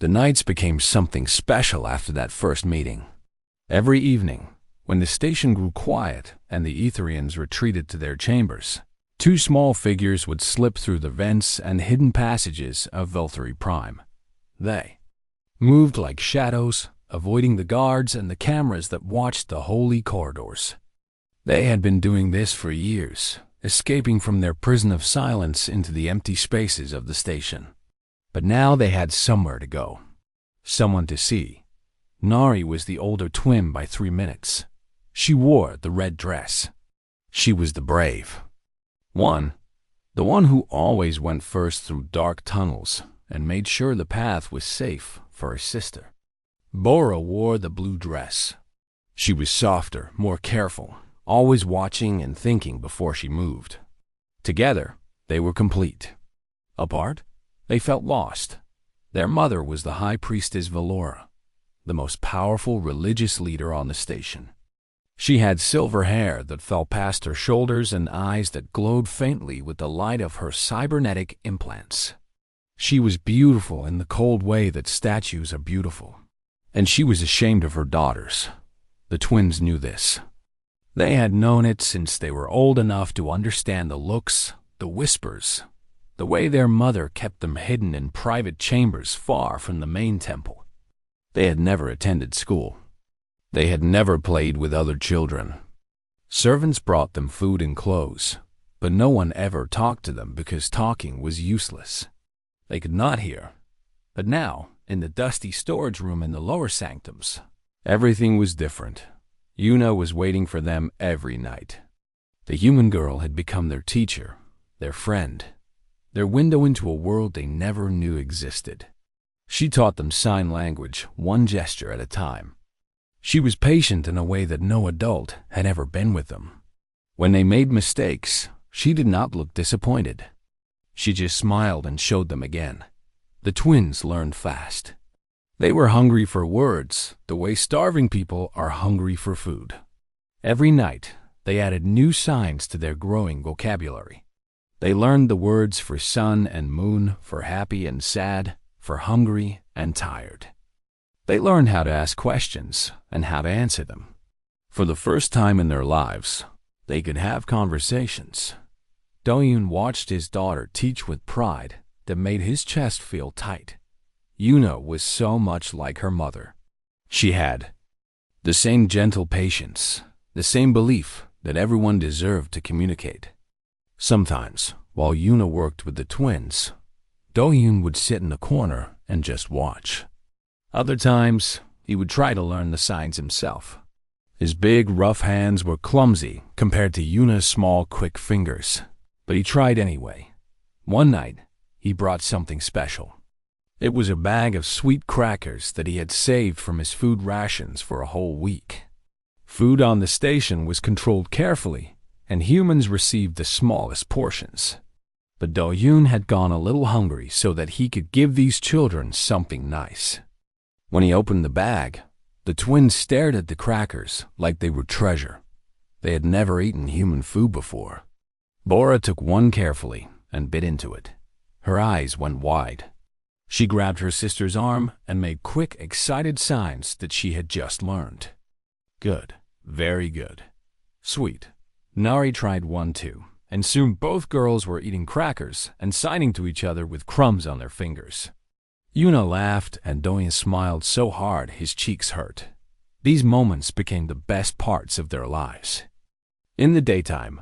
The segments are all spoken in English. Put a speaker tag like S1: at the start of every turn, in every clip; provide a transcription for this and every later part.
S1: The nights became something special after that first meeting. Every evening, when the station grew quiet and the Etherians retreated to their chambers, two small figures would slip through the vents and hidden passages of Valkyrie Prime. They moved like shadows, avoiding the guards and the cameras that watched the holy corridors. They had been doing this for years, escaping from their prison of silence into the empty spaces of the station. But now they had somewhere to go, someone to see. Nari was the older twin by 3 minutes. She wore the red dress. She was the brave one, the one who always went first through dark tunnels and made sure the path was safe for her sister. Bora wore the blue dress. She was softer, more careful, always watching and thinking before she moved. Together, they were complete. Apart, they felt lost. Their mother was the High Priestess Valora, the most powerful religious leader on the station. She had silver hair that fell past her shoulders and eyes that glowed faintly with the light of her cybernetic implants. She was beautiful in the cold way that statues are beautiful, and she was ashamed of her daughters. The twins knew this. They had known it since they were old enough to understand the looks, the whispers, the way their mother kept them hidden in private chambers far from the main temple. They had never attended school. They had never played with other children. Servants brought them food and clothes, but no one ever talked to them because talking was useless. They could not hear. But now, in the dusty storage room in the lower sanctums, everything was different. Yuna was waiting for them every night. The human girl had become their teacher, their friend, their window into a world they never knew existed. She taught them sign language, one gesture at a time. She was patient in a way that no adult had ever been with them. When they made mistakes, she did not look disappointed. She just smiled and showed them again. The twins learned fast. They were hungry for words, the way starving people are hungry for food. Every night, they added new signs to their growing vocabulary. They learned the words for sun and moon, for happy and sad, for hungry and tired. They learned how to ask questions and how to answer them. For the first time in their lives, they could have conversations. Do-yoon watched his daughter teach with pride that made his chest feel tight. Yuna was so much like her mother. She had the same gentle patience, the same belief that everyone deserved to communicate. Sometimes, while Yuna worked with the twins, Do-yoon would sit in the corner and just watch. Other times, he would try to learn the signs himself. His big, rough hands were clumsy compared to Yuna's small, quick fingers, but he tried anyway. One night, he brought something special. It was a bag of sweet crackers that he had saved from his food rations for a whole week. Food on the station was controlled carefully, and humans received the smallest portions. But Do-yoon had gone a little hungry so that he could give these children something nice. When he opened the bag, the twins stared at the crackers like they were treasure. They had never eaten human food before. Bora took one carefully and bit into it. Her eyes went wide. She grabbed her sister's arm and made quick, excited signs that she had just learned. Good. Very good. Sweet. Nari tried one too, and soon both girls were eating crackers and signing to each other with crumbs on their fingers. Yuna laughed and Do-yoon smiled so hard his cheeks hurt. These moments became the best parts of their lives. In the daytime,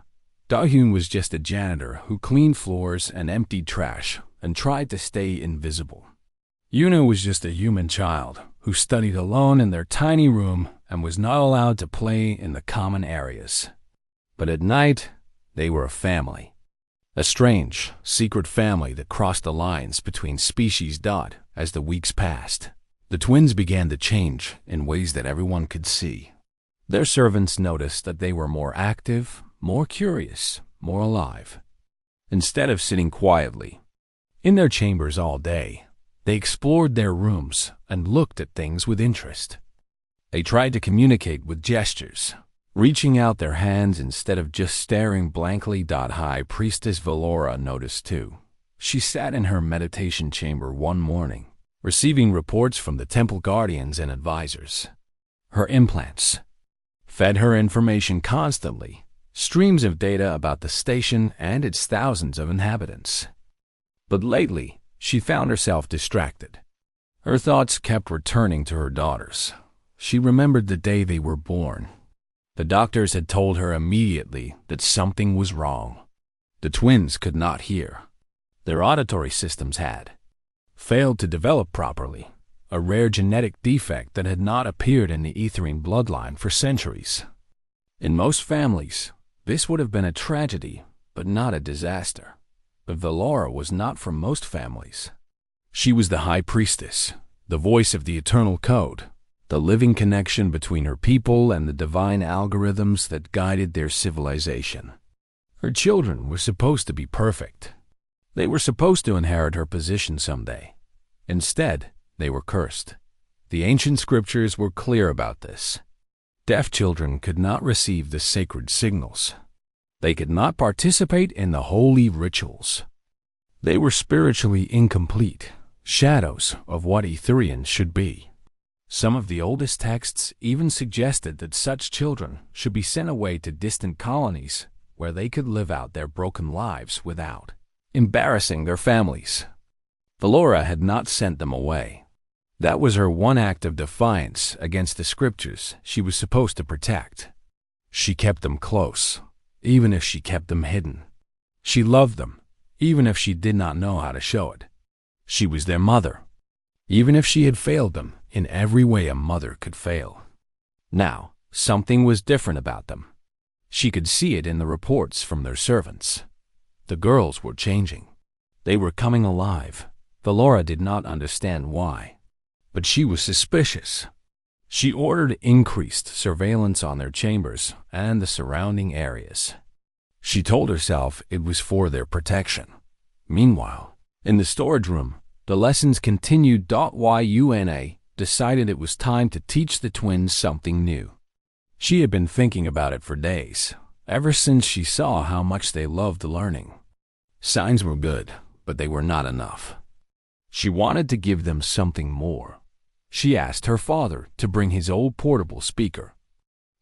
S1: Do-yoon was just a janitor who cleaned floors and emptied trash and tried to stay invisible. Yuna was just a human child who studied alone in their tiny room and was not allowed to play in the common areas. But at night, they were a family. A strange, secret family that crossed the lines between species. As the weeks passed, the twins began to change in ways that everyone could see. Their servants noticed that they were more active, more curious, more alive. Instead of sitting quietly in their chambers all day, they explored their rooms and looked at things with interest. They tried to communicate with gestures, reaching out their hands instead of just staring blankly. High Priestess Valora noticed too. She sat in her meditation chamber one morning, receiving reports from the temple guardians and advisors. Her implants fed her information constantly, streams of data about the station and its thousands of inhabitants. But lately, she found herself distracted. Her thoughts kept returning to her daughters. She remembered the day they were born. The doctors had told her immediately that something was wrong. The twins could not hear. Their auditory systems had failed to develop properly, a rare genetic defect that had not appeared in the Etherian bloodline for centuries. In most families, this would have been a tragedy, but not a disaster. But Valora was not from most families. She was the High Priestess, the voice of the Eternal Code, the living connection between her people and the divine algorithms that guided their civilization. Her children were supposed to be perfect. They were supposed to inherit her position someday. Instead, they were cursed. The ancient scriptures were clear about this. Deaf children could not receive the sacred signals. They could not participate in the holy rituals. They were spiritually incomplete, shadows of what Etherians should be. Some of the oldest texts even suggested that such children should be sent away to distant colonies where they could live out their broken lives without embarrassing their families. Valora had not sent them away. That was her one act of defiance against the scriptures she was supposed to protect. She kept them close, even if she kept them hidden. She loved them, even if she did not know how to show it. She was their mother, even if she had failed them in every way a mother could fail. Now, something was different about them. She could see it in the reports from their servants. The girls were changing. They were coming alive. Valora did not understand why, but she was suspicious. She ordered increased surveillance on their chambers and the surrounding areas. She told herself it was for their protection. Meanwhile, in the storage room, the lessons continued. Yuna decided it was time to teach the twins something new. She had been thinking about it for days, ever since she saw how much they loved learning. Signs were good, but they were not enough. She wanted to give them something more. She asked her father to bring his old portable speaker.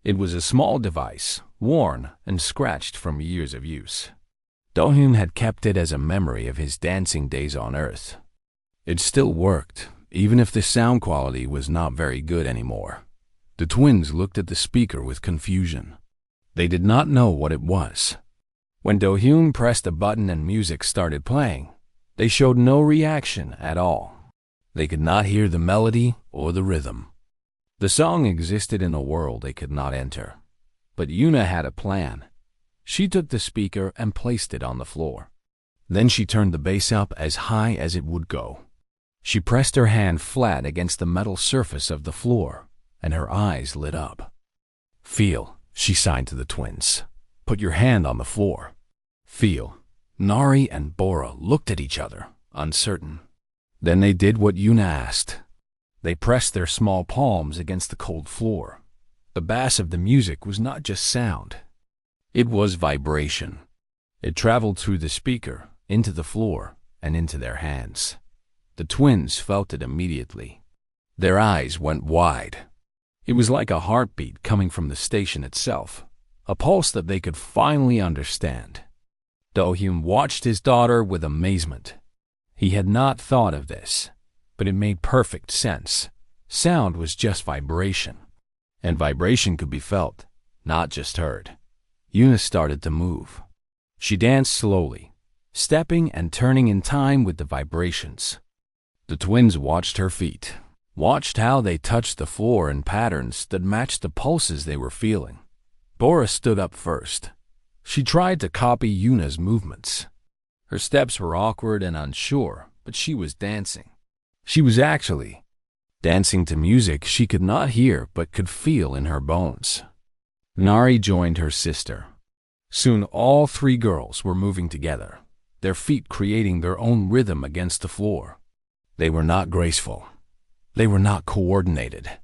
S1: It was a small device, worn and scratched from years of use. Do-hyun had kept it as a memory of his dancing days on Earth. It still worked, even if the sound quality was not very good anymore. The twins looked at the speaker with confusion. They did not know what it was. When Do-hyun pressed a button and music started playing, they showed no reaction at all. They could not hear the melody or the rhythm. The song existed in a world they could not enter. But Yuna had a plan. She took the speaker and placed it on the floor. Then she turned the bass up as high as it would go. She pressed her hand flat against the metal surface of the floor, and her eyes lit up. "Feel," she signed to the twins. "Put your hand on the floor. Feel." Nari and Bora looked at each other, uncertain. Then they did what Yuna asked. They pressed their small palms against the cold floor. The bass of the music was not just sound. It was vibration. It traveled through the speaker, into the floor, and into their hands. The twins felt it immediately. Their eyes went wide. It was like a heartbeat coming from the station itself, a pulse that they could finally understand. Do-hyun watched his daughter with amazement. He had not thought of this, but it made perfect sense. Sound was just vibration, and vibration could be felt, not just heard. Yuna started to move. She danced slowly, stepping and turning in time with the vibrations. The twins watched her feet, watched how they touched the floor in patterns that matched the pulses they were feeling. Bora stood up first. She tried to copy Yuna's movements. Her steps were awkward and unsure, but she was dancing. She was actually dancing to music she could not hear but could feel in her bones. Nari joined her sister. Soon all three girls were moving together, their feet creating their own rhythm against the floor. They were not graceful. They were not coordinated.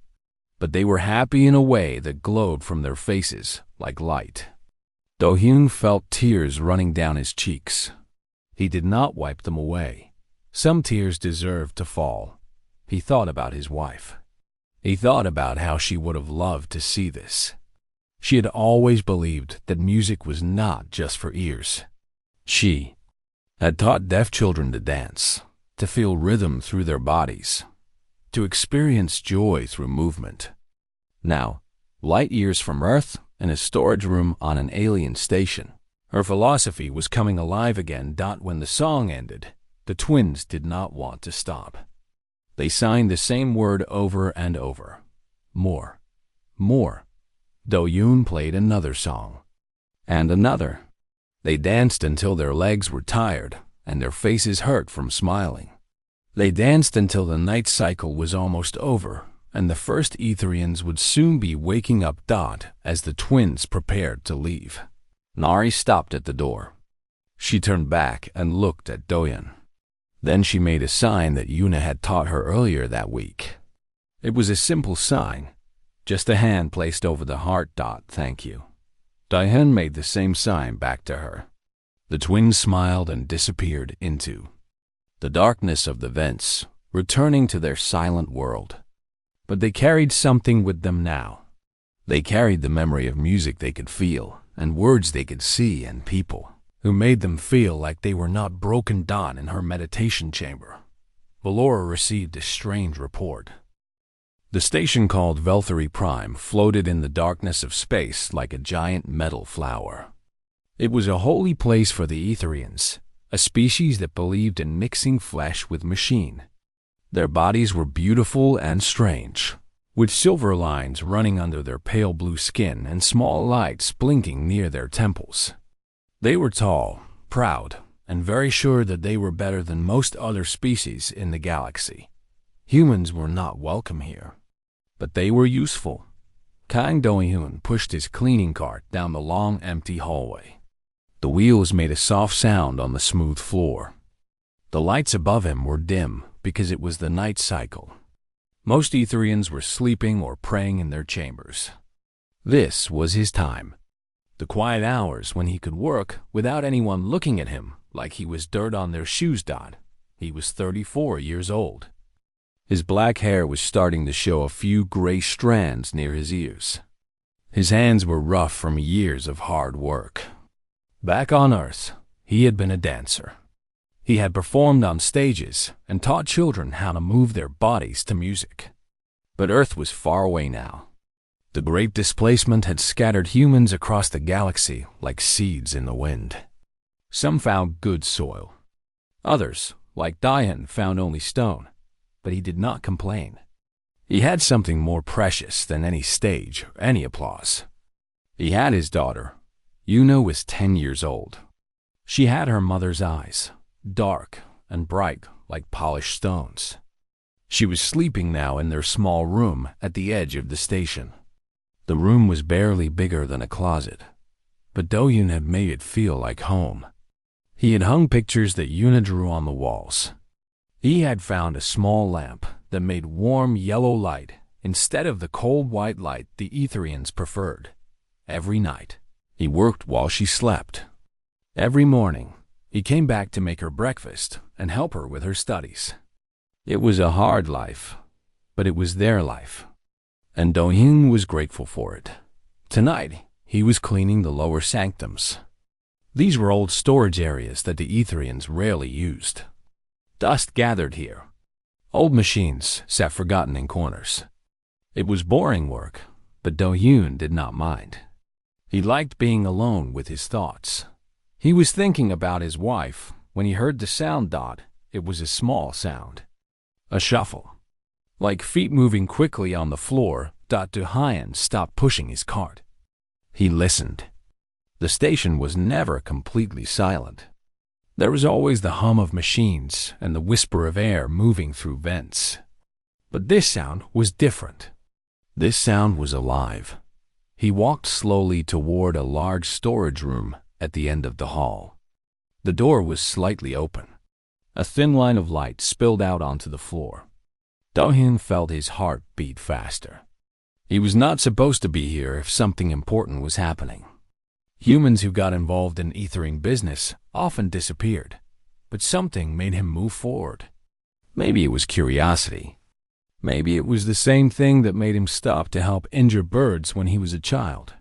S1: But they were happy in a way that glowed from their faces like light. Do-hyun felt tears running down his cheeks. He did not wipe them away. Some tears deserved to fall. He thought about his wife. He thought about how she would have loved to see this. She had always believed that music was not just for ears. She had taught deaf children to dance, to feel rhythm through their bodies, to experience joy through movement. Now, light years from Earth, in a storage room on an alien station, her philosophy was coming alive again. When the song ended, the twins did not want to stop. They signed the same word over and over. More. More. Do-yoon played another song. And another. They danced until their legs were tired and their faces hurt from smiling. They danced until the night cycle was almost over and the first Etherians would soon be waking up. As the twins prepared to leave, Nari stopped at the door. She turned back and looked at Do-yoon. Then she made a sign that Yuna had taught her earlier that week. It was a simple sign, just a hand placed over the heart. Thank you. Do-yoon made the same sign back to her. The twins smiled and disappeared into the darkness of the vents, returning to their silent world. But they carried something with them now. They carried the memory of music they could feel, and words they could see, and people who made them feel like they were not broken. In her meditation chamber, Valora received a strange report. The station called Velthary Prime floated in the darkness of space like a giant metal flower. It was a holy place for the Etherians, a species that believed in mixing flesh with machine. Their bodies were beautiful and strange, with silver lines running under their pale blue skin and small lights blinking near their temples. They were tall, proud, and very sure that they were better than most other species in the galaxy. Humans were not welcome here, but they were useful. Kang Do-hyun pushed his cleaning cart down the long, empty hallway. The wheels made a soft sound on the smooth floor. The lights above him were dim because it was the night cycle. Most Etherians were sleeping or praying in their chambers. This was his time. The quiet hours when he could work without anyone looking at him like he was dirt on their shoes. He was 34 years old. His black hair was starting to show a few gray strands near his ears. His hands were rough from years of hard work. Back on Earth, he had been a dancer. He had performed on stages and taught children how to move their bodies to music. But Earth was far away now. The great displacement had scattered humans across the galaxy like seeds in the wind. Some found good soil. Others, like Do-hyun, found only stone, but he did not complain. He had something more precious than any stage or any applause. He had his daughter. Yuna was 10 years old. She had her mother's eyes, dark and bright like polished stones. She was sleeping now in their small room at the edge of the station. The room was barely bigger than a closet, but Do-hyun had made it feel like home. He had hung pictures that Yuna drew on the walls. He had found a small lamp that made warm yellow light instead of the cold white light the Etherians preferred. Every night, he worked while she slept. Every morning, he came back to make her breakfast and help her with her studies. It was a hard life, but it was their life, and Do-hyun was grateful for it. Tonight, he was cleaning the lower sanctums. These were old storage areas that the Etherians rarely used. Dust gathered here. Old machines sat forgotten in corners. It was boring work, but Do-hyun did not mind. He liked being alone with his thoughts. He was thinking about his wife when he heard the sound. It was a small sound. A shuffle. Like feet moving quickly on the floor. Do-hyun stopped pushing his cart. He listened. The station was never completely silent. There was always the hum of machines and the whisper of air moving through vents. But this sound was different. This sound was alive. He walked slowly toward a large storage room at the end of the hall. The door was slightly open. A thin line of light spilled out onto the floor. Do-hyun felt his heart beat faster. He was not supposed to be here if something important was happening. Humans who got involved in ethering business often disappeared, but something made him move forward. Maybe it was curiosity, Maybe it was the same thing that made him stop to help injured birds when he was a child.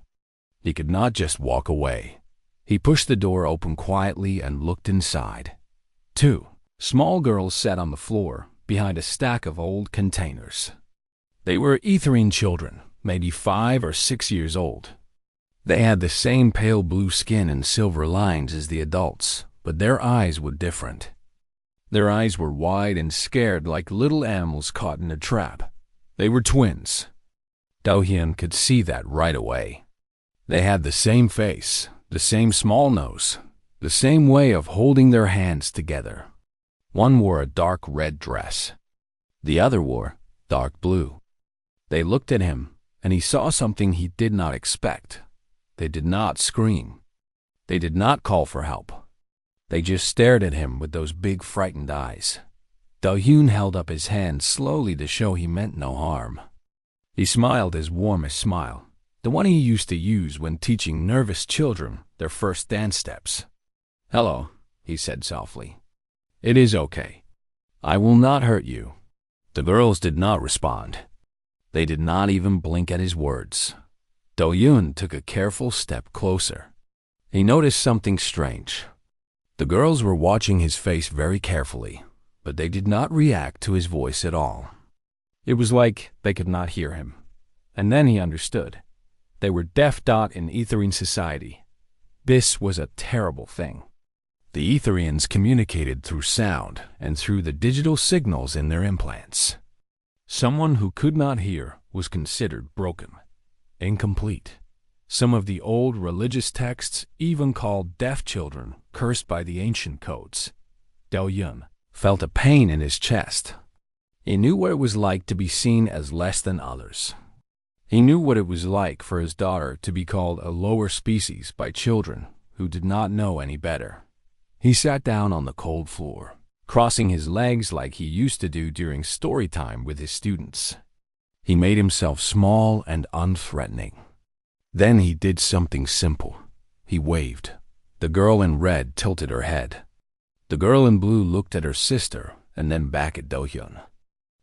S1: He could not just walk away. He pushed the door open quietly and looked inside. 2 small girls sat on the floor behind a stack of old containers. They were Etherian children, maybe 5 or 6 years old. They had the same pale blue skin and silver lines as the adults, but their eyes were different. Their eyes were wide and scared like little animals caught in a trap. They were twins. Do-hyun could see that right away. They had the same face, the same small nose, the same way of holding their hands together. One wore a dark red dress. The other wore dark blue. They looked at him, and he saw something he did not expect. They did not scream. They did not call for help. They just stared at him with those big frightened eyes. Do-hyun held up his hand slowly to show he meant no harm. He smiled his warmest smile, the one he used to use when teaching nervous children their first dance steps. "Hello," he said softly. "It is okay. I will not hurt you." The girls did not respond. They did not even blink at his words. Do-hyun took a careful step closer. He noticed something strange. The girls were watching his face very carefully, but they did not react to his voice at all. It was like they could not hear him. And then he understood. They were deaf in Etherian society. This was a terrible thing. The Etherians communicated through sound and through the digital signals in their implants. Someone who could not hear was considered broken, incomplete. Some of the old religious texts even called deaf children cursed by the ancient codes. Do-hyun felt a pain in his chest. He knew what it was like to be seen as less than others. He knew what it was like for his daughter to be called a lower species by children who did not know any better. He sat down on the cold floor, crossing his legs like he used to do during story time with his students. He made himself small and unthreatening. Then he did something simple. He waved. The girl in red tilted her head. The girl in blue looked at her sister and then back at Do-hyun.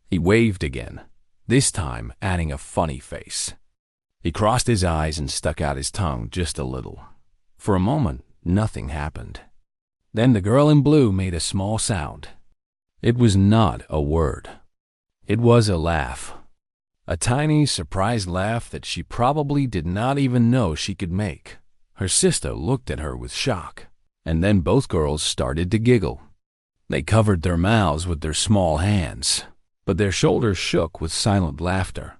S1: He waved again, this time adding a funny face. He crossed his eyes and stuck out his tongue just a little. For a moment, nothing happened. Then the girl in blue made a small sound. It was not a word. It was a laugh. A tiny, surprised laugh that she probably did not even know she could make. Her sister looked at her with shock, and then both girls started to giggle. They covered their mouths with their small hands, but their shoulders shook with silent laughter.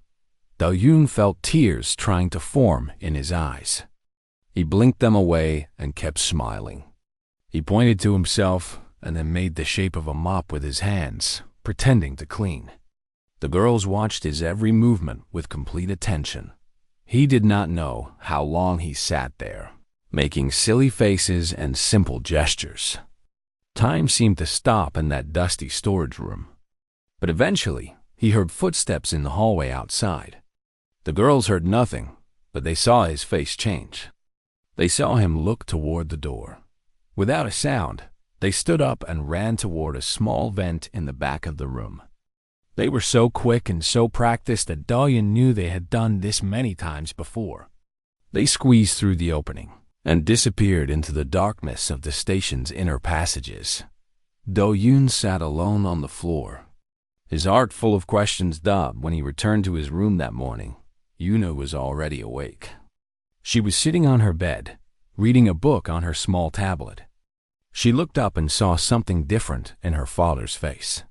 S1: Do-hyun felt tears trying to form in his eyes. He blinked them away and kept smiling. He pointed to himself and then made the shape of a mop with his hands, pretending to clean. The girls watched his every movement with complete attention. He did not know how long he sat there, making silly faces and simple gestures. Time seemed to stop in that dusty storage room. But eventually, he heard footsteps in the hallway outside. The girls heard nothing, but they saw his face change. They saw him look toward the door. Without a sound, they stood up and ran toward a small vent in the back of the room. They were so quick and so practiced that Do-hyun knew they had done this many times before. They squeezed through the opening and disappeared into the darkness of the station's inner passages. Do-hyun sat alone on the floor, his heart full of questions. When he returned to his room that morning, Yuna was already awake. She was sitting on her bed, reading a book on her small tablet. She looked up and saw something different in her father's face.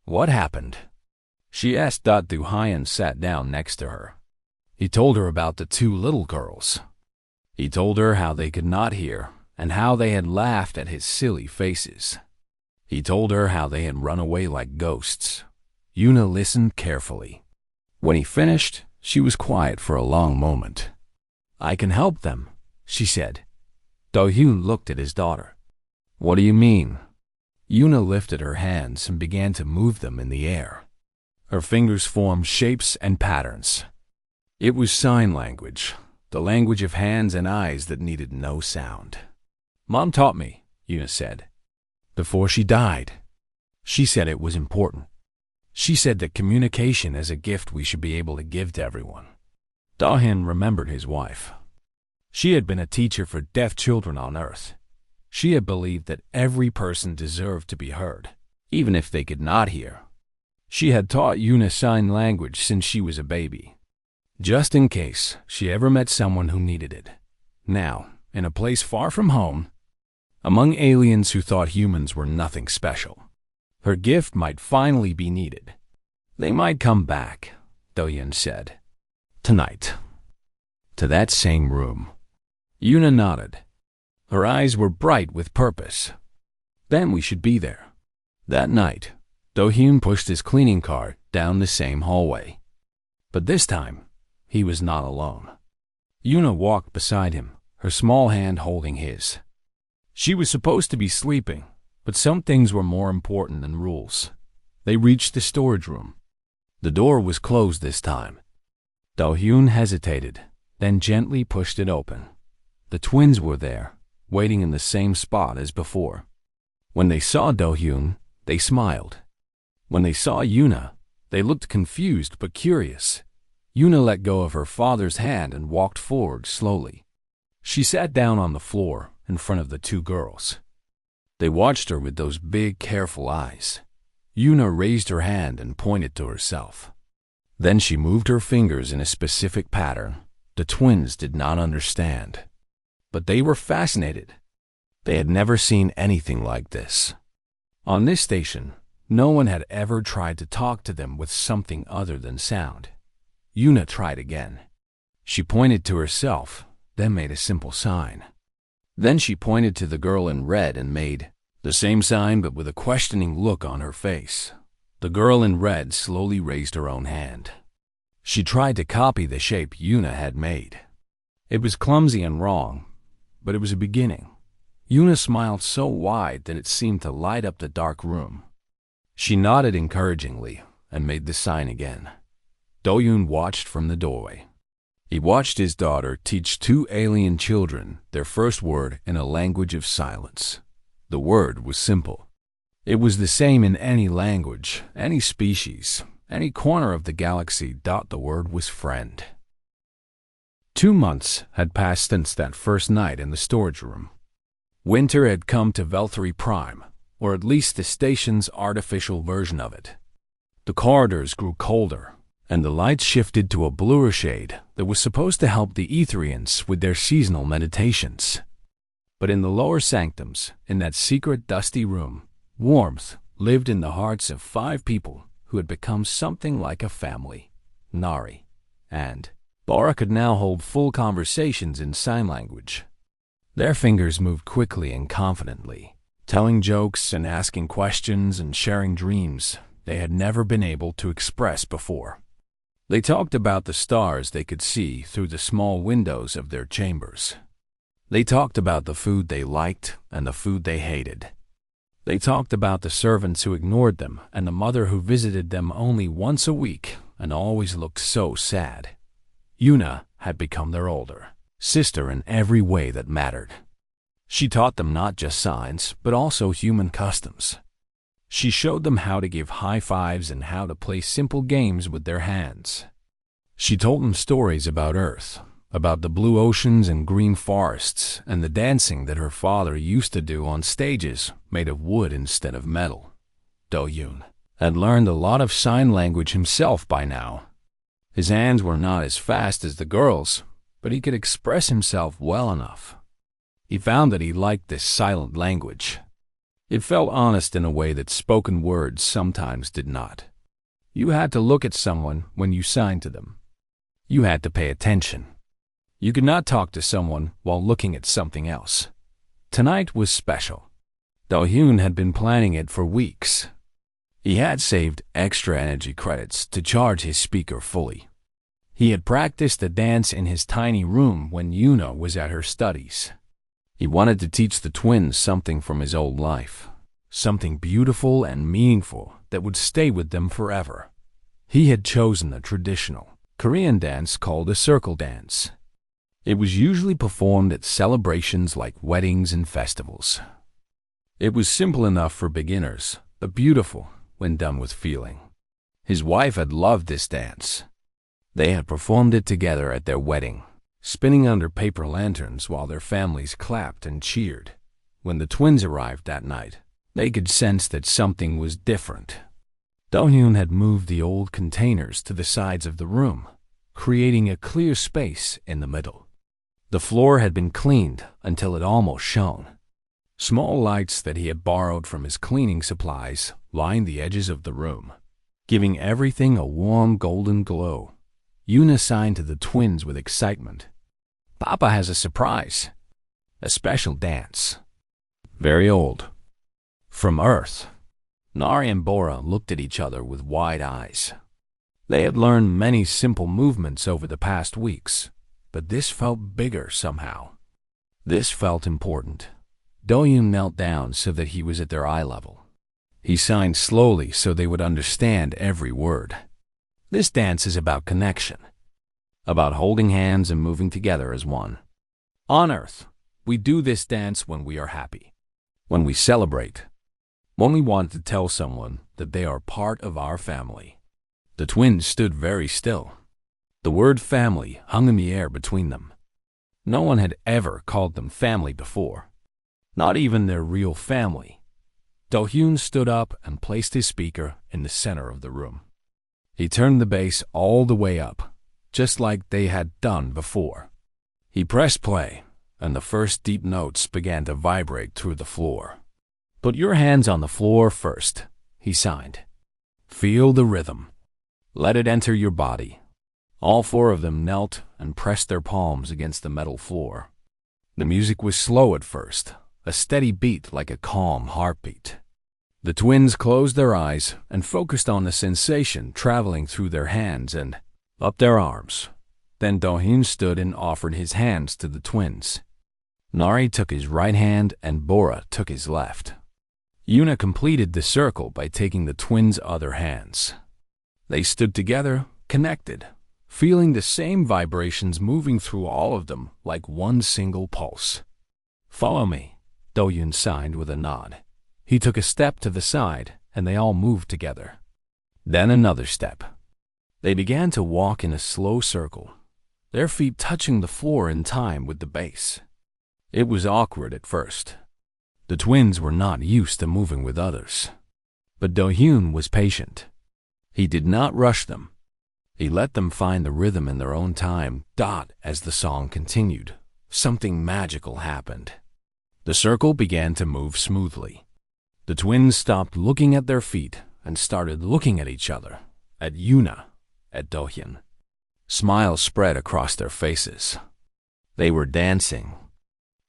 S1: "What happened?" she asked. Do-hyun sat down next to her. He told her about the 2 little girls. He told her how they could not hear and how they had laughed at his silly faces. He told her how they had run away like ghosts. Yuna listened carefully. When he finished, she was quiet for a long moment. "I can help them," she said. Do-hyun looked at his daughter. "What do you mean?" Yuna lifted her hands and began to move them in the air. Her fingers formed shapes and patterns. It was sign language, the language of hands and eyes that needed no sound. "Mom taught me," Yuna said. "Before she died." She said it was important. She said that communication is a gift we should be able to give to everyone. Do-hyun remembered his wife. She had been a teacher for deaf children on Earth. She had believed that every person deserved to be heard, even if they could not hear. She had taught Yuna sign language since she was a baby, just in case she ever met someone who needed it. Now, in a place far from home, among aliens who thought humans were nothing special, her gift might finally be needed. They might come back, Do-hyun said. Tonight. To that same room. Yuna nodded. Her eyes were bright with purpose. Then we should be there. That night, Do-hyun pushed his cleaning cart down the same hallway. But this time, he was not alone. Yuna walked beside him, her small hand holding his. She was supposed to be sleeping, but some things were more important than rules. They reached the storage room. The door was closed this time. Do-hyun hesitated, then gently pushed it open. The twins were there, waiting in the same spot as before. When they saw Do-hyun, they smiled. When they saw Yuna, they looked confused but curious. Yuna let go of her father's hand and walked forward slowly. She sat down on the floor in front of the two girls. They watched her with those big, careful eyes. Yuna raised her hand and pointed to herself. Then she moved her fingers in a specific pattern. The twins did not understand, but they were fascinated. They had never seen anything like this. On this station, no one had ever tried to talk to them with something other than sound. Yuna tried again. She pointed to herself, then made a simple sign. Then she pointed to the girl in red and made the same sign but with a questioning look on her face. The girl in red slowly raised her own hand. She tried to copy the shape Yuna had made. It was clumsy and wrong, but it was a beginning. Yuna smiled so wide that it seemed to light up the dark room. She nodded encouragingly and made the sign again. Do-hyun watched from the doorway. He watched his daughter teach two alien children their first word in a language of silence. The word was simple. It was the same in any language, any species, any corner of the galaxy. The word was friend. 2 months had passed since that first night in the storage room. Winter had come to Veltri Prime, or at least the station's artificial version of it. The corridors grew colder, and the lights shifted to a bluer shade that was supposed to help the Etherians with their seasonal meditations. But in the lower sanctums, in that secret dusty room, warmth lived in the hearts of 5 people who had become something like a family. Nari and Bora could now hold full conversations in sign language. Their fingers moved quickly and confidently, telling jokes and asking questions and sharing dreams they had never been able to express before. They talked about the stars they could see through the small windows of their chambers. They talked about the food they liked and the food they hated. They talked about the servants who ignored them and the mother who visited them only once a week and always looked so sad. Yuna had become their older sister in every way that mattered. She taught them not just signs, but also human customs. She showed them how to give high fives and how to play simple games with their hands. She told them stories about Earth, about the blue oceans and green forests, and the dancing that her father used to do on stages made of wood instead of metal. Do-hyun had learned a lot of sign language himself by now. His hands were not as fast as the girls, but he could express himself well enough. He found that he liked this silent language. It felt honest in a way that spoken words sometimes did not. You had to look at someone when you signed to them. You had to pay attention. You could not talk to someone while looking at something else. Tonight was special. Do-hyun had been planning it for weeks. He had saved extra energy credits to charge his speaker fully. He had practiced the dance in his tiny room when Yuna was at her studies. He wanted to teach the twins something from his old life, something beautiful and meaningful that would stay with them forever. He had chosen a traditional Korean dance called a circle dance. It was usually performed at celebrations like weddings and festivals. It was simple enough for beginners, but beautiful when done with feeling. His wife had loved this dance. They had performed it together at their wedding, spinning under paper lanterns while their families clapped and cheered. When the twins arrived that night, they could sense that something was different. Do-hyun had moved the old containers to the sides of the room, creating a clear space in the middle. The floor had been cleaned until it almost shone. Small lights that he had borrowed from his cleaning supplies lined the edges of the room, giving everything a warm golden glow. Yuna signed to the twins with excitement. "Papa has a surprise. A special dance." Very old. From Earth, Nari and Bora looked at each other with wide eyes. They had learned many simple movements over the past weeks, but this felt bigger somehow. This felt important. Do-hyun knelt down so that he was at their eye level. He signed slowly so they would understand every word. This dance is about connection, about holding hands and moving together as one. On Earth, we do this dance when we are happy, when we celebrate, when we want to tell someone that they are part of our family. The twins stood very still. The word family hung in the air between them. No one had ever called them family before, not even their real family. Do-hyun stood up and placed his speaker in the center of the room. He turned the bass all the way up, just like they had done before. He pressed play, and the first deep notes began to vibrate through the floor. "Put your hands on the floor first," he signed. "Feel the rhythm. Let it enter your body." All four of them knelt and pressed their palms against the metal floor. The music was slow at first, a steady beat like a calm heartbeat. The twins closed their eyes and focused on the sensation traveling through their hands and up their arms. Then Do-hyun stood and offered his hands to the twins. Nari took his right hand and Bora took his left. Yuna completed the circle by taking the twins' other hands. They stood together, connected, feeling the same vibrations moving through all of them like one single pulse. "Follow me," Do-hyun signed with a nod. He took a step to the side, and they all moved together. Then another step. They began to walk in a slow circle, their feet touching the floor in time with the bass. It was awkward at first. The twins were not used to moving with others. But Do-hyun was patient. He did not rush them. He let them find the rhythm in their own time. As the song continued, something magical happened. The circle began to move smoothly. The twins stopped looking at their feet and started looking at each other, at Yuna, at Do-hyun. Smiles spread across their faces. They were dancing,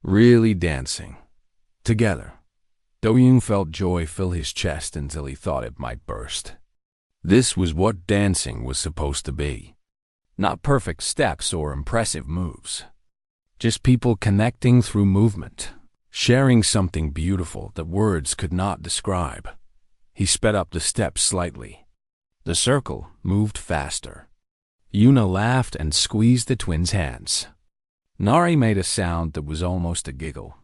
S1: really dancing, together. Do-hyun felt joy fill his chest until he thought it might burst. This was what dancing was supposed to be. Not perfect steps or impressive moves. Just people connecting through movement, sharing something beautiful that words could not describe. He sped up the steps slightly. The circle moved faster. Yuna laughed and squeezed the twins' hands. Nari made a sound that was almost a giggle.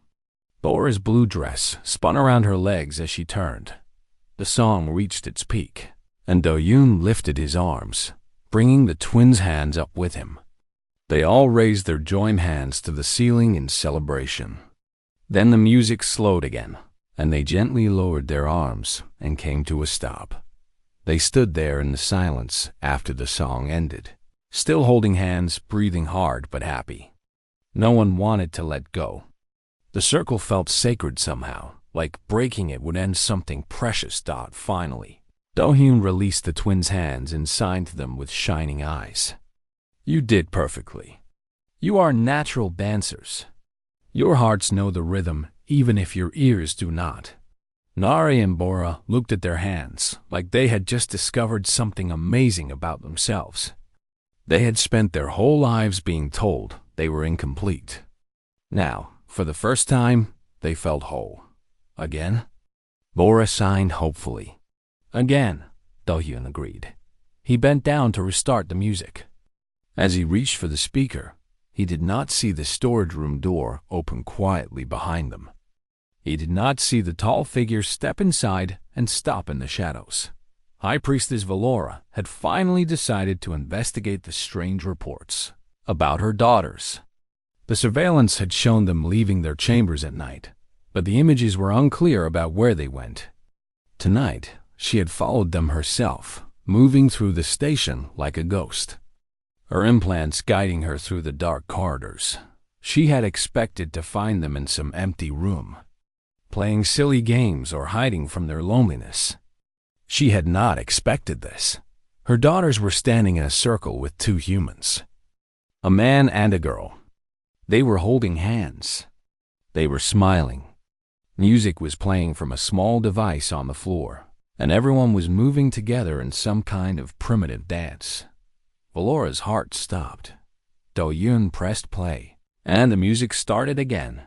S1: Bora's blue dress spun around her legs as she turned. The song reached its peak, and Do-hyun lifted his arms, bringing the twins' hands up with him. They all raised their joined hands to the ceiling in celebration. Then the music slowed again, and they gently lowered their arms and came to a stop. They stood there in the silence after the song ended, still holding hands, breathing hard but happy. No one wanted to let go. The circle felt sacred somehow, like breaking it would end something precious. Finally, Do-hyun released the twins' hands and signed to them with shining eyes. "You did perfectly. You are natural dancers. Your hearts know the rhythm, even if your ears do not." Nari and Bora looked at their hands like they had just discovered something amazing about themselves. They had spent their whole lives being told they were incomplete. Now, for the first time, they felt whole. Again? Bora signed hopefully. Again, Do-hyun agreed. He bent down to restart the music. As he reached for the speaker, he did not see the storage room door open quietly behind them. He did not see the tall figure step inside and stop in the shadows. High Priestess Valora had finally decided to investigate the strange reports about her daughters. The surveillance had shown them leaving their chambers at night, but the images were unclear about where they went. Tonight, she had followed them herself, moving through the station like a ghost, her implants guiding her through the dark corridors. She had expected to find them in some empty room, playing silly games or hiding from their loneliness. She had not expected this. Her daughters were standing in a circle with two humans, a man and a girl. They were holding hands. They were smiling. Music was playing from a small device on the floor, and everyone was moving together in some kind of primitive dance. Valora's heart stopped. Do-Yun pressed play, and the music started again.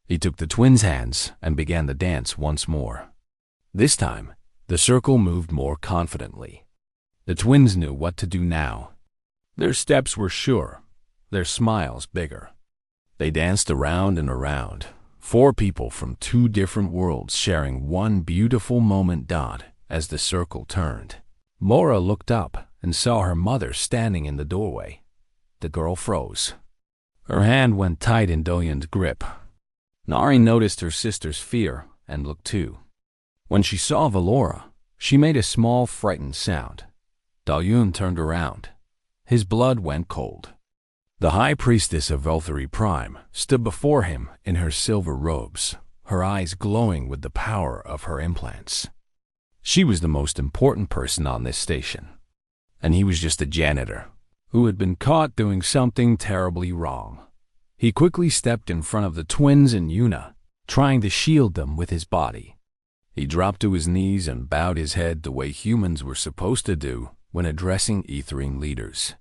S1: He took the twins' hands and began the dance once more. This time, the circle moved more confidently. The twins knew what to do now. Their steps were sure, their smiles bigger. They danced around and around, four people from two different worlds sharing one beautiful moment. As the circle turned, Mora looked up and saw her mother standing in the doorway. The girl froze. Her hand went tight in Do-Yun's grip. Nari noticed her sister's fear and looked too. When she saw Valora, she made a small frightened sound. Do-Yun turned around. His blood went cold. The High Priestess of Ulthari Prime stood before him in her silver robes, her eyes glowing with the power of her implants. She was the most important person on this station, and he was just a janitor who had been caught doing something terribly wrong. He quickly stepped in front of the twins and Yuna, trying to shield them with his body. He dropped to his knees and bowed his head the way humans were supposed to do when addressing Aetherian leaders.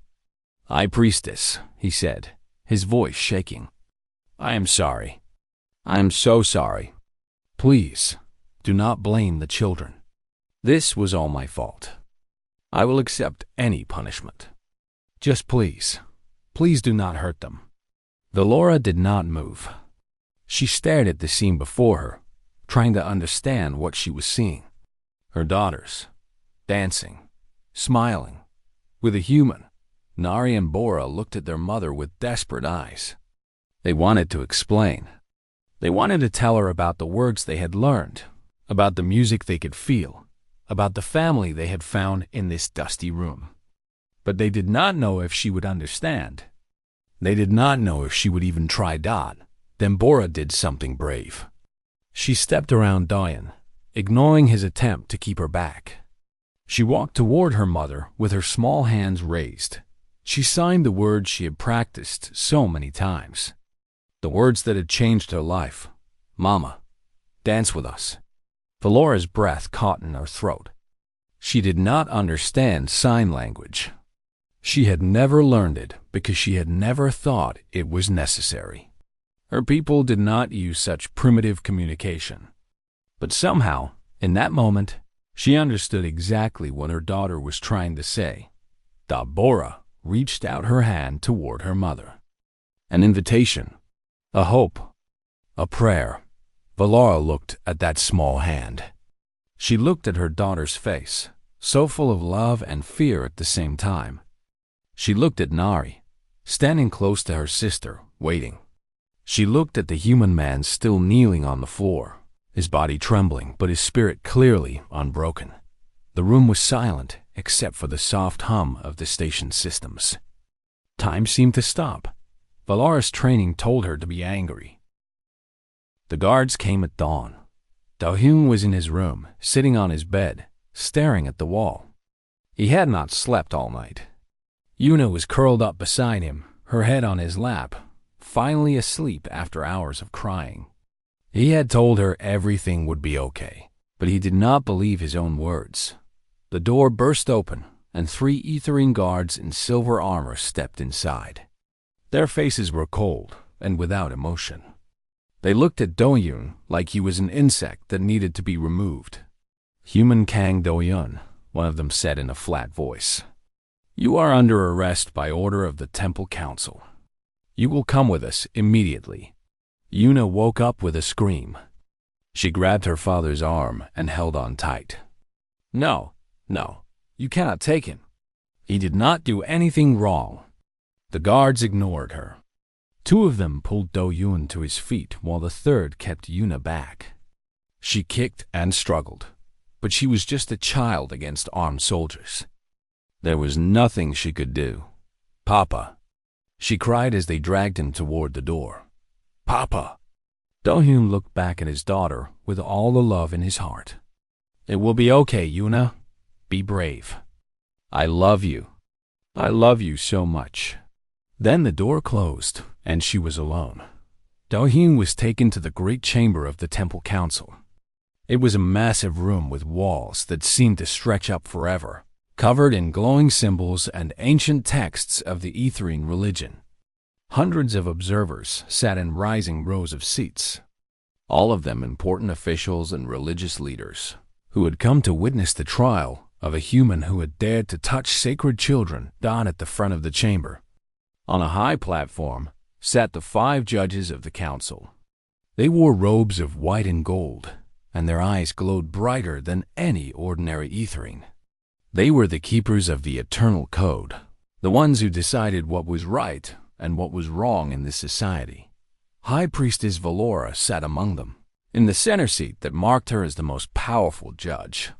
S1: "High Priestess," he said, his voice shaking. "I am sorry. I am so sorry. Please, do not blame the children. This was all my fault. I will accept any punishment. Just please do not hurt them." Valora did not move. She stared at the scene before her, trying to understand what she was seeing. Her daughters, dancing, smiling, with a human. Nari and Bora looked at their mother with desperate eyes. They wanted to explain. They wanted to tell her about the words they had learned, about the music they could feel, about the family they had found in this dusty room. But they did not know if she would understand. They did not know if she would even try. Then Bora did something brave. She stepped around Do-Yun, ignoring his attempt to keep her back. She walked toward her mother with her small hands raised. She signed the words she had practiced so many times. The words that had changed her life. "Mama, dance with us." Valora's breath caught in her throat. She did not understand sign language. She had never learned it because she had never thought it was necessary. Her people did not use such primitive communication. But somehow, in that moment, she understood exactly what her daughter was trying to say. Bora reached out her hand toward her mother. An invitation, a hope, a prayer. Valora looked at that small hand. She looked at her daughter's face, so full of love and fear at the same time. She looked at Nari, standing close to her sister, waiting. She looked at the human man still kneeling on the floor, his body trembling but his spirit clearly unbroken. The room was silent except for the soft hum of the station systems. Time seemed to stop. Valora's training told her to be angry. The guards came at dawn. Do-Hyun was in his room, sitting on his bed, staring at the wall. He had not slept all night. Yuna was curled up beside him, her head on his lap, finally asleep after hours of crying. He had told her everything would be okay, but he did not believe his own words. The door burst open, and 3 Aetherian guards in silver armor stepped inside. Their faces were cold and without emotion. They looked at Do-Yun like he was an insect that needed to be removed. "Human Kang Do-Yun," one of them said in a flat voice. "You are under arrest by order of the Temple Council. You will come with us immediately." Yuna woke up with a scream. She grabbed her father's arm and held on tight. "No, No, you cannot take him. He did not do anything wrong. The guards ignored her. Two of them pulled Do-Yun to his feet while the third kept Yuna back. She kicked and struggled, but she was just a child against armed soldiers. There was nothing she could do. "Papa," she cried as they dragged him toward the door. "Papa." Do-Hyun looked back at his daughter with all the love in his heart. "It will be okay, Yuna. Be brave. I love you. I love you so much." Then the door closed, and she was alone. Do-Hyun was taken to the great chamber of the Temple Council. It was a massive room with walls that seemed to stretch up forever, covered in glowing symbols and ancient texts of the Etherian religion. Hundreds of observers sat in rising rows of seats, all of them important officials and religious leaders who had come to witness the trial of a human who had dared to touch sacred children down at the front of the chamber. On a high platform sat the 5 judges of the council. They wore robes of white and gold, and their eyes glowed brighter than any ordinary Etherian. They were the keepers of the eternal code, the ones who decided what was right and what was wrong in this society. High Priestess Valora sat among them, in the center seat that marked her as the most powerful judge.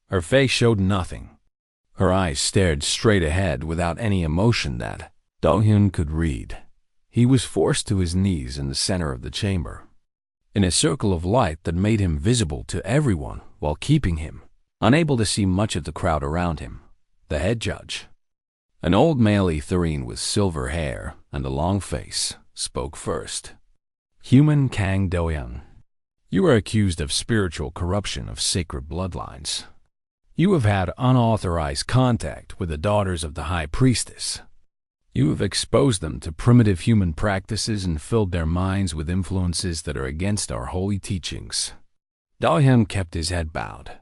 S1: Her face showed nothing. Her eyes stared straight ahead without any emotion that Do-Hyun could read. He was forced to his knees in the center of the chamber, in a circle of light that made him visible to everyone while keeping him unable to see much of the crowd around him. The head judge, an old male Etherian with silver hair and a long face, spoke first. "Human Kang Do-Hyun, you are accused of spiritual corruption of sacred bloodlines. You have had unauthorized contact with the daughters of the High Priestess. You have exposed them to primitive human practices and filled their minds with influences that are against our holy teachings." Do-Hyun kept his head bowed.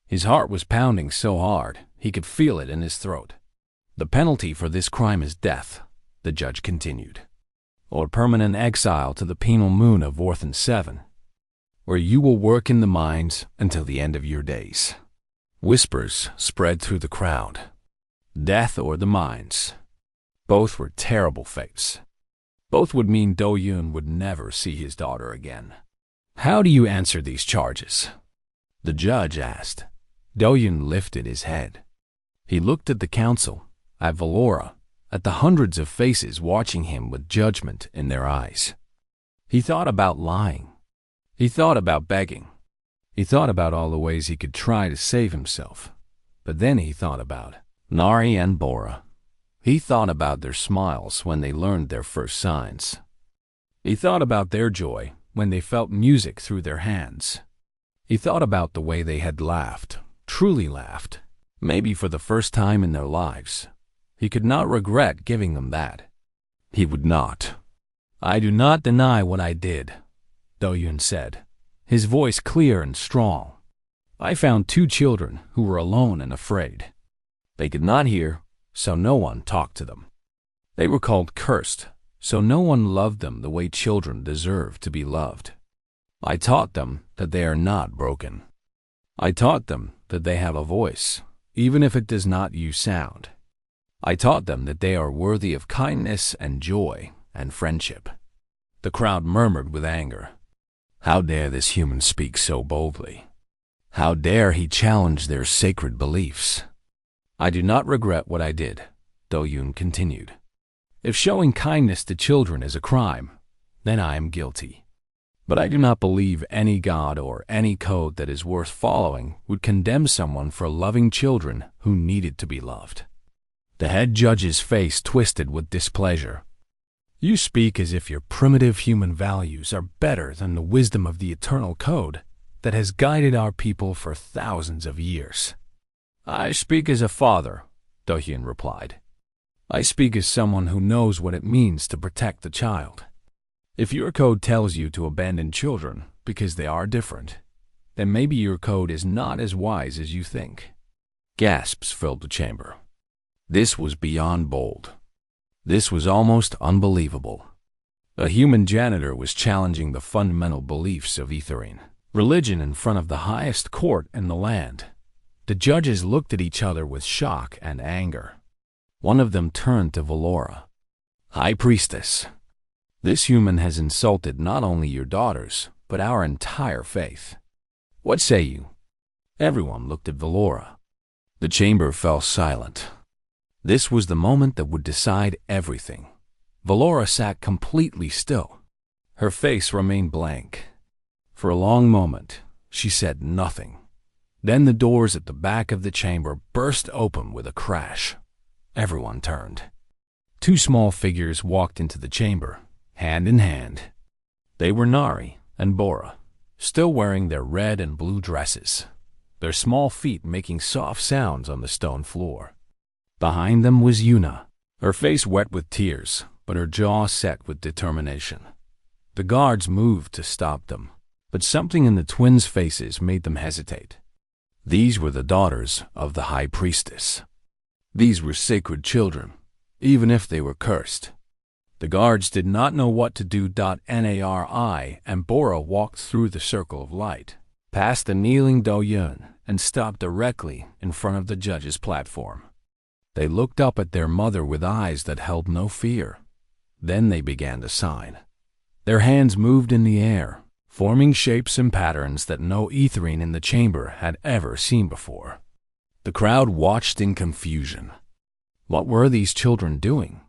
S1: His heart was pounding so hard he could feel it in his throat. "The penalty for this crime is death," the judge continued, "or permanent exile to the penal moon of Orthan 7, where you will work in the mines until the end of your days." Whispers spread through the crowd. Death or the mines. Both were terrible fates. Both would mean Do-Hyun would never see his daughter again. "How do you answer these charges?" the judge asked. Do-Hyun lifted his head. He looked at the council, at Valora, at the hundreds of faces watching him with judgment in their eyes. He thought about lying. He thought about begging. He thought about all the ways he could try to save himself. But then he thought about Nari and Bora. He thought about their smiles when they learned their first signs. He thought about their joy when they felt music through their hands. He thought about the way they had laughed, truly laughed, maybe for the first time in their lives. He could not regret giving them that. He would not. "I do not deny what I did," Do-Hyun said, his voice clear and strong. "I found 2 children who were alone and afraid. They could not hear, so no one talked to them. They were called cursed, so no one loved them the way children deserve to be loved. I taught them that they are not broken. I taught them that they have a voice, even if it does not use sound. I taught them that they are worthy of kindness and joy and friendship." The crowd murmured with anger. How dare this human speak so boldly? How dare he challenge their sacred beliefs? "I do not regret what I did," Do-Hyun continued. "If showing kindness to children is a crime, then I am guilty. But I do not believe any god or any code that is worth following would condemn someone for loving children who needed to be loved." The head judge's face twisted with displeasure. "You speak as if your primitive human values are better than the wisdom of the eternal code that has guided our people for thousands of years." "I speak as a father," Do-Hyun replied. "I speak as someone who knows what it means to protect the child. If your code tells you to abandon children because they are different, then maybe your code is not as wise as you think." Gasps filled the chamber. This was beyond bold. This was almost unbelievable. A human janitor was challenging the fundamental beliefs of Etherian religion in front of the highest court in the land. The judges looked at each other with shock and anger. One of them turned to Valora. "High Priestess, this human has insulted not only your daughters, but our entire faith. What say you?" Everyone looked at Valora. The chamber fell silent. This was the moment that would decide everything. Valora sat completely still. Her face remained blank. For a long moment, she said nothing. Then the doors at the back of the chamber burst open with a crash. Everyone turned. Two small figures walked into the chamber, hand in hand. They were Nari and Bora, still wearing their red and blue dresses, their small feet making soft sounds on the stone floor. Behind them was Yuna, her face wet with tears, but her jaw set with determination. The guards moved to stop them, but something in the twins' faces made them hesitate. These were the daughters of the High Priestess. These were sacred children, even if they were cursed. The guards did not know what to do. Nari and Bora walked through the circle of light, past the kneeling Doyun, and stopped directly in front of the judge's platform. They looked up at their mother with eyes that held no fear. Then they began to sign. Their hands moved in the air, forming shapes and patterns that no Etherian in the chamber had ever seen before. The crowd watched in confusion. What were these children doing?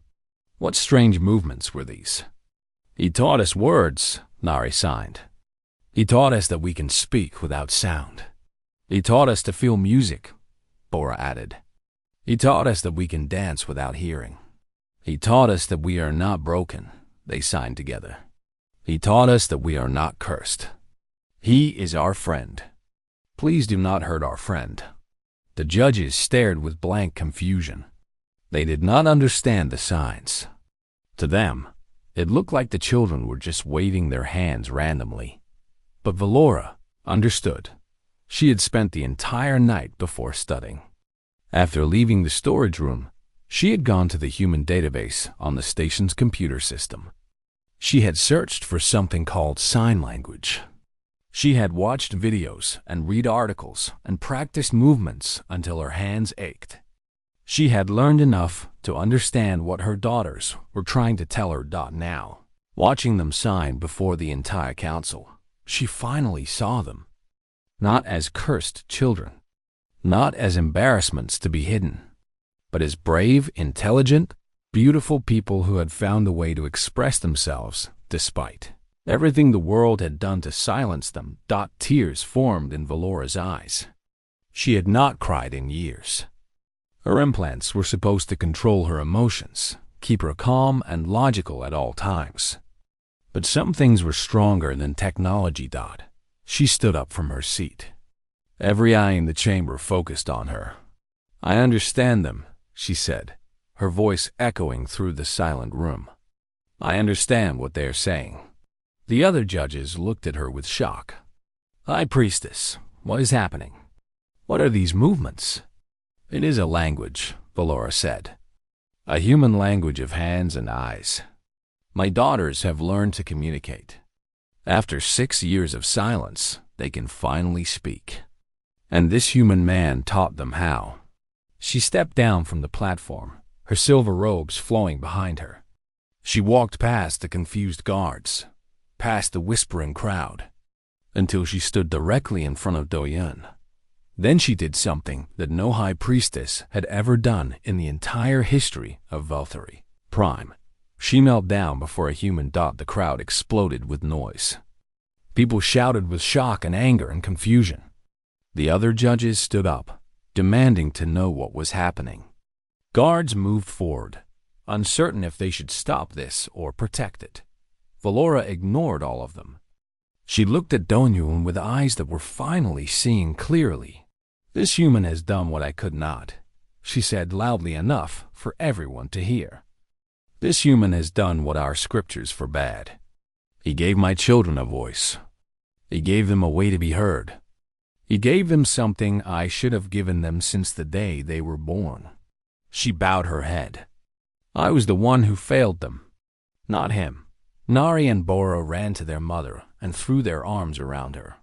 S1: What strange movements were these? "He taught us words," Nari signed. "He taught us that we can speak without sound. He taught us to feel music," Bora added. "He taught us that we can dance without hearing. He taught us that we are not broken," they signed together. "He taught us that we are not cursed. He is our friend. Please do not hurt our friend." The judges stared with blank confusion. They did not understand the signs. To them, it looked like the children were just waving their hands randomly. But Valora understood. She had spent the entire night before studying. After leaving the storage room, she had gone to the human database on the station's computer system. She had searched for something called sign language. She had watched videos and read articles and practiced movements until her hands ached. She had learned enough to understand what her daughters were trying to tell her. Now, watching them sign before the entire council, she finally saw them. Not as cursed children, not as embarrassments to be hidden, but as brave, intelligent, beautiful people who had found a way to express themselves despite everything the world had done to silence them. Tears formed in Valora's eyes. She had not cried in years. Her implants were supposed to control her emotions, keep her calm and logical at all times. But some things were stronger than technology. She stood up from her seat. Every eye in the chamber focused on her. "I understand them," she said, her voice echoing through the silent room. "I understand what they are saying." The other judges looked at her with shock. "High Priestess, what is happening? What are these movements?" "It is a language," Valora said. "A human language of hands and eyes. My daughters have learned to communicate. After 6 years of silence, they can finally speak. And this human man taught them how." She stepped down from the platform, her silver robes flowing behind her. She walked past the confused guards, past the whispering crowd, until she stood directly in front of Doyun. Then she did something that no High Priestess had ever done in the entire history of Valkyrie Prime. She knelt down before a human. The crowd exploded with noise. People shouted with shock and anger and confusion. The other judges stood up, demanding to know what was happening. Guards moved forward, uncertain if they should stop this or protect it. Valora ignored all of them. She looked at Donyun with eyes that were finally seeing clearly. "This human has done what I could not," she said loudly enough for everyone to hear. "This human has done what our scriptures forbade. He gave my children a voice. He gave them a way to be heard. He gave them something I should have given them since the day they were born." She bowed her head. "I was the one who failed them, not him." Nari and Bora ran to their mother and threw their arms around her.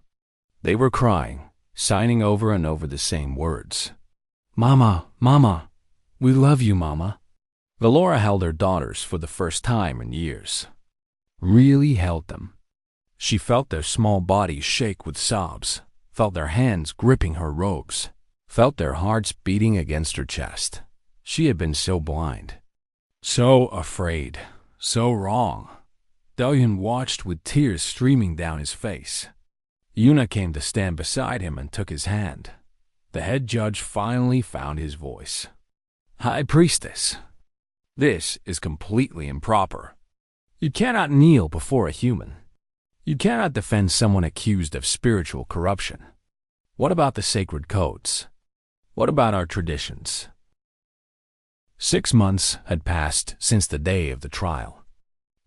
S1: They were crying, signing over and over the same words. "Mama, Mama, we love you, Mama." Valora held her daughters for the first time in years. Really held them. She felt their small bodies shake with sobs, felt their hands gripping her robes, felt their hearts beating against her chest. She had been so blind, so afraid, so wrong. Dalian watched with tears streaming down his face. Yuna came to stand beside him and took his hand. The head judge finally found his voice. "High Priestess, this is completely improper. You cannot kneel before a human. You cannot defend someone accused of spiritual corruption. What about the sacred codes? What about our traditions?" 6 months had passed since the day of the trial.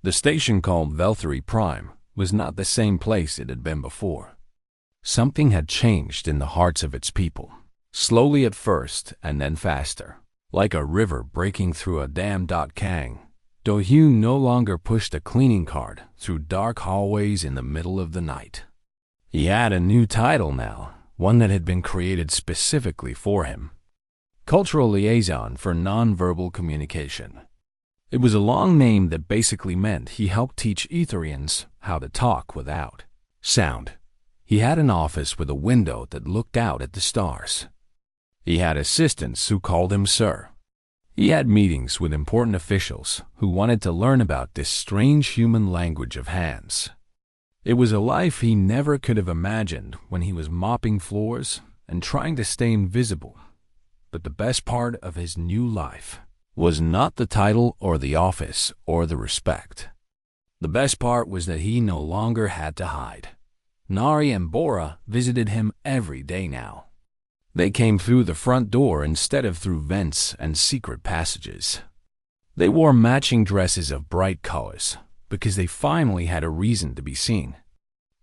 S1: The station called Velthury Prime was not the same place it had been before. Something had changed in the hearts of its people, slowly at first and then faster. Like a river breaking through a dam. Kang Do-hyun no longer pushed a cleaning cart through dark hallways in the middle of the night. He had a new title now, one that had been created specifically for him. Cultural Liaison for Nonverbal Communication. It was a long name that basically meant he helped teach Etherians how to talk without sound. He had an office with a window that looked out at the stars. He had assistants who called him Sir. He had meetings with important officials who wanted to learn about this strange human language of hands. It was a life he never could have imagined when he was mopping floors and trying to stay invisible. But the best part of his new life was not the title or the office or the respect. The best part was that he no longer had to hide. Nari and Bora visited him every day now. They came through the front door instead of through vents and secret passages. They wore matching dresses of bright colors because they finally had a reason to be seen.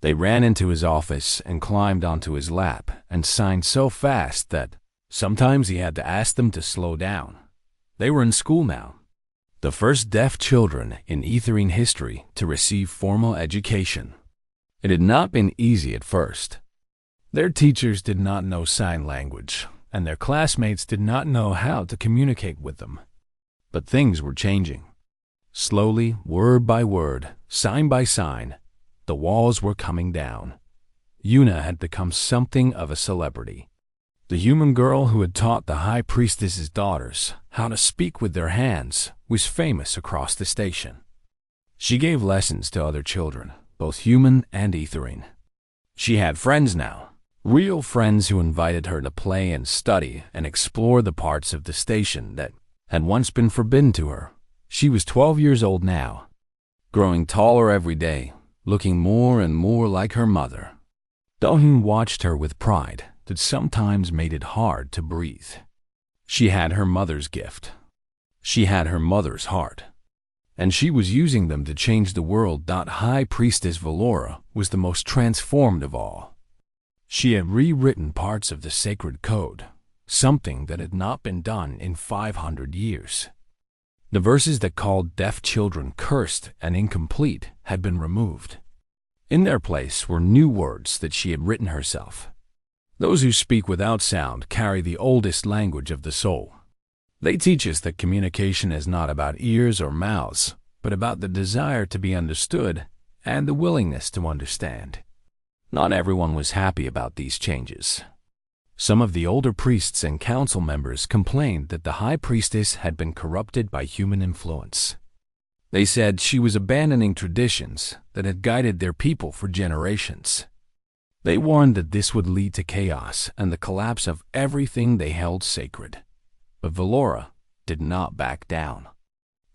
S1: They ran into his office and climbed onto his lap and signed so fast that sometimes he had to ask them to slow down. They were in school now, the first deaf children in Etherian history to receive formal education. It had not been easy at first. Their teachers did not know sign language, and their classmates did not know how to communicate with them. But things were changing. Slowly, word by word, sign by sign, the walls were coming down. Yuna had become something of a celebrity. The human girl who had taught the High Priestess's daughters how to speak with their hands was famous across the station. She gave lessons to other children, both human and Etherian. She had friends now. Real friends who invited her to play and study and explore the parts of the station that had once been forbidden to her. She was 12 years old now, growing taller every day, looking more and more like her mother. Do-hyun watched her with pride that sometimes made it hard to breathe. She had her mother's gift. She had her mother's heart. And she was using them to change the world. High Priestess Valora was the most transformed of all. She had rewritten parts of the sacred code, something that had not been done in 500 years. The verses that called deaf children cursed and incomplete had been removed. In their place were new words that she had written herself. Those who speak without sound carry the oldest language of the soul. They teach us that communication is not about ears or mouths, but about the desire to be understood and the willingness to understand. Not everyone was happy about these changes. Some of the older priests and council members complained that the High Priestess had been corrupted by human influence. They said she was abandoning traditions that had guided their people for generations. They warned that this would lead to chaos and the collapse of everything they held sacred. But Valora did not back down.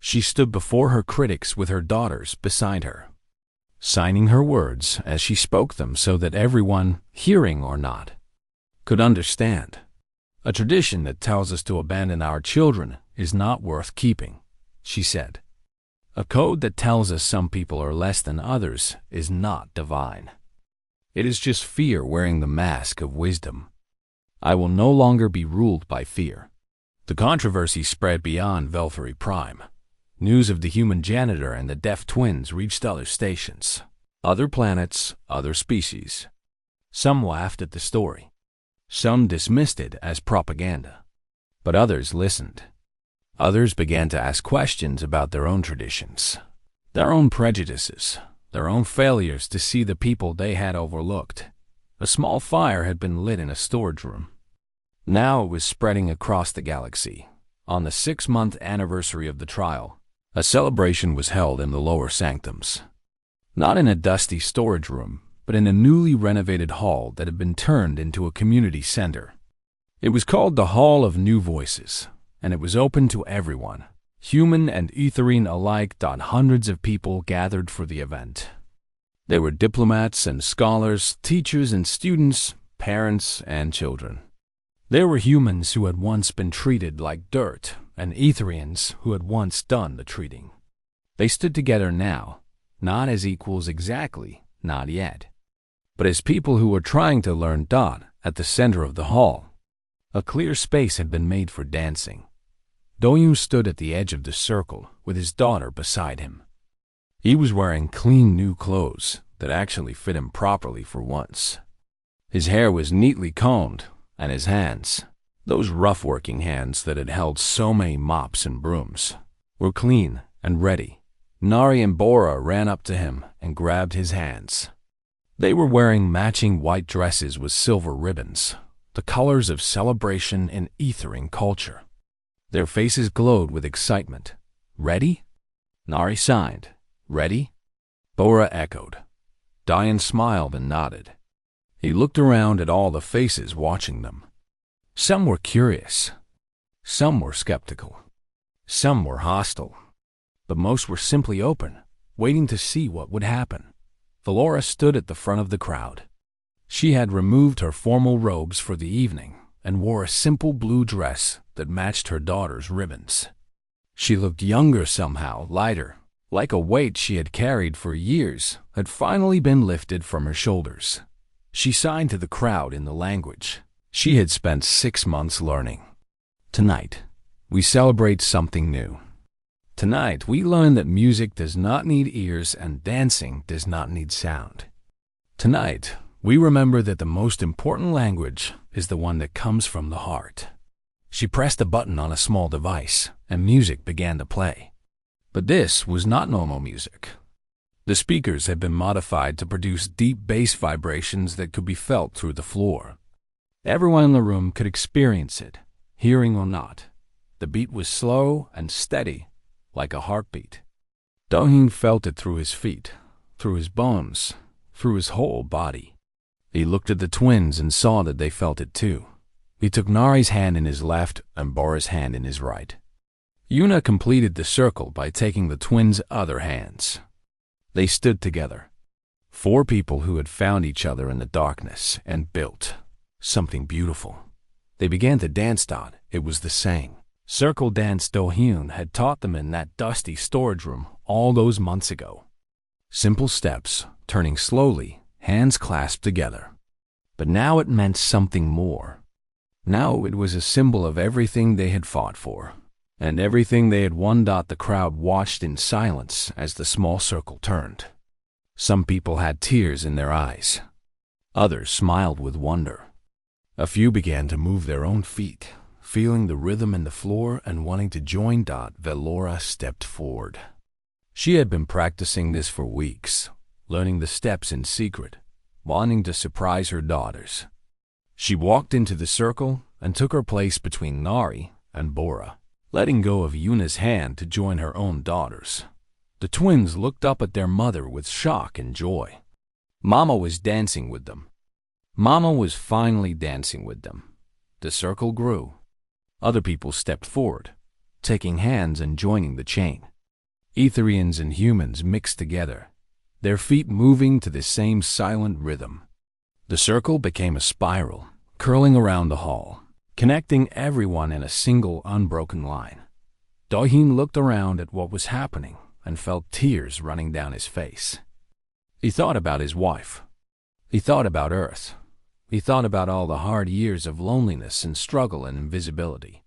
S1: She stood before her critics with her daughters beside her, signing her words as she spoke them so that everyone, hearing or not, could understand. A tradition that tells us to abandon our children is not worth keeping, she said. A code that tells us some people are less than others is not divine. It is just fear wearing the mask of wisdom. I will no longer be ruled by fear. The controversy spread beyond Velthury Prime. News of the human janitor and the deaf twins reached other stations, other planets, other species. Some laughed at the story. Some dismissed it as propaganda, but others listened. Others began to ask questions about their own traditions, their own prejudices, their own failures to see the people they had overlooked. A small fire had been lit in a storage room. Now it was spreading across the galaxy. On the 6-month anniversary of the trial, a celebration was held in the lower sanctums. Not in a dusty storage room, but in a newly renovated hall that had been turned into a community center. It was called the Hall of New Voices, and it was open to everyone, human and Etherian alike. Hundreds of people gathered for the event. There were diplomats and scholars, teachers and students, parents and children. There were humans who had once been treated like dirt, and Etherians who had once done the treating. They stood together now, not as equals exactly, not yet, but as people who were trying to learn. At the center of the hall, a clear space had been made for dancing. Doyu stood at the edge of the circle with his daughter beside him. He was wearing clean new clothes that actually fit him properly for once. His hair was neatly combed, and his hands, those rough-working hands that had held so many mops and brooms, were clean and ready. Nari and Bora ran up to him and grabbed his hands. They were wearing matching white dresses with silver ribbons, the colors of celebration in Etherian culture. Their faces glowed with excitement. "Ready?" Nari signed. "Ready?" Bora echoed. Diane smiled and nodded. He looked around at all the faces watching them. Some were curious. Some were skeptical. Some were hostile. But most were simply open, waiting to see what would happen. Valora stood at the front of the crowd. She had removed her formal robes for the evening and wore a simple blue dress that matched her daughter's ribbons. She looked younger somehow, lighter, like a weight she had carried for years had finally been lifted from her shoulders. She signed to the crowd in the language she had spent 6 months learning. "Tonight, we celebrate something new. Tonight, we learn that music does not need ears and dancing does not need sound. Tonight, we remember that the most important language is the one that comes from the heart." She pressed a button on a small device, and music began to play. But this was not normal music. The speakers had been modified to produce deep bass vibrations that could be felt through the floor. Everyone in the room could experience it, hearing or not. The beat was slow and steady, like a heartbeat. Dohin felt it through his feet, through his bones, through his whole body. He looked at the twins and saw that they felt it too. He took Nari's hand in his left and Bora's hand in his right. Yuna completed the circle by taking the twins' other hands. They stood together. 4 people who had found each other in the darkness and built something beautiful. They began to dance. It was the same circle dance Dohyun had taught them in that dusty storage room all those months ago. Simple steps, turning slowly, hands clasped together. But now it meant something more. Now it was a symbol of everything they had fought for, and everything they had won. The crowd watched in silence as the small circle turned. Some people had tears in their eyes. Others smiled with wonder. A few began to move their own feet, feeling the rhythm in the floor and wanting to join. Valora stepped forward. She had been practicing this for weeks, learning the steps in secret, wanting to surprise her daughters. She walked into the circle and took her place between Nari and Bora, letting go of Yuna's hand to join her own daughters. The twins looked up at their mother with shock and joy. Mama was dancing with them. Mama was finally dancing with them. The circle grew. Other people stepped forward, taking hands and joining the chain. Etherians and humans mixed together, their feet moving to the same silent rhythm. The circle became a spiral, curling around the hall, connecting everyone in a single unbroken line. Dohin looked around at what was happening and felt tears running down his face. He thought about his wife. He thought about Earth. He thought about all the hard years of loneliness and struggle and invisibility.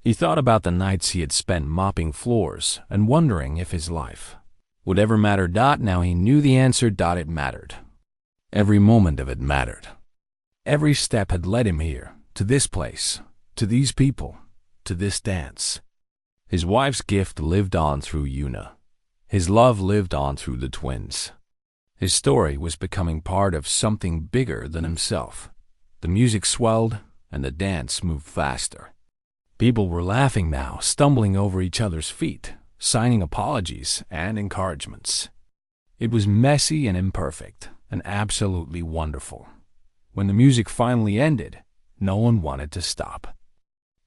S1: He thought about the nights he had spent mopping floors and wondering if his life would ever matter. Now he knew the answer. It mattered. Every moment of it mattered. Every step had led him here, to this place, to these people, to this dance. His wife's gift lived on through Yuna. His love lived on through the twins. His story was becoming part of something bigger than himself. The music swelled, and the dance moved faster. People were laughing now, stumbling over each other's feet, signing apologies and encouragements. It was messy and imperfect, and absolutely wonderful. When the music finally ended, no one wanted to stop.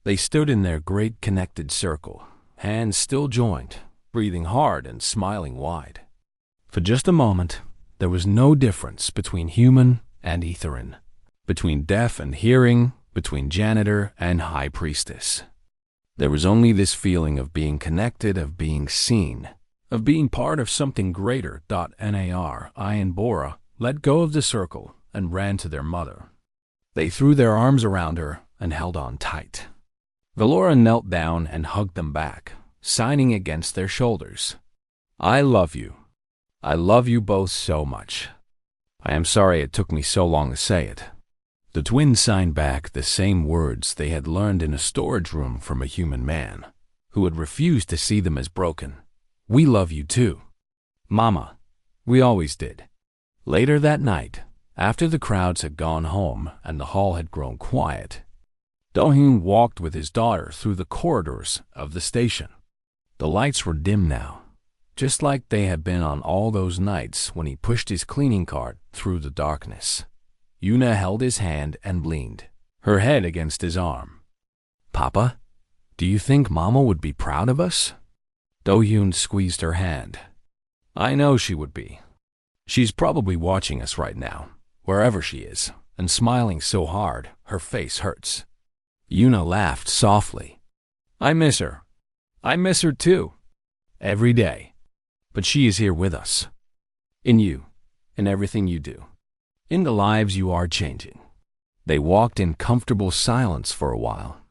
S1: They stood in their great connected circle, hands still joined, breathing hard and smiling wide. For just a moment, there was no difference between human and Etherin, between deaf and hearing, between Janitor and High Priestess. There was only this feeling of being connected, of being seen, of being part of something greater. Nar, I and Bora let go of the circle and ran to their mother. They threw their arms around her and held on tight. Valora knelt down and hugged them back, signing against their shoulders. I love you. I love you both so much. I am sorry it took me so long to say it. The twins signed back the same words they had learned in a storage room from a human man, who had refused to see them as broken. We love you too. Mama, we always did. Later that night, after the crowds had gone home and the hall had grown quiet, Do-hyun walked with his daughter through the corridors of the station. The lights were dim now, just like they had been on all those nights when he pushed his cleaning cart through the darkness. Yuna held his hand and leaned, her head against his arm. Papa, do you think Mama would be proud of us? Do-hyun squeezed her hand. I know she would be. She's probably watching us right now, wherever she is, and smiling so hard her face hurts. Yuna laughed softly. I miss her. I miss her too. Every day. But she is here with us. In you, in everything you do. In the lives you are changing. They walked in comfortable silence for a while.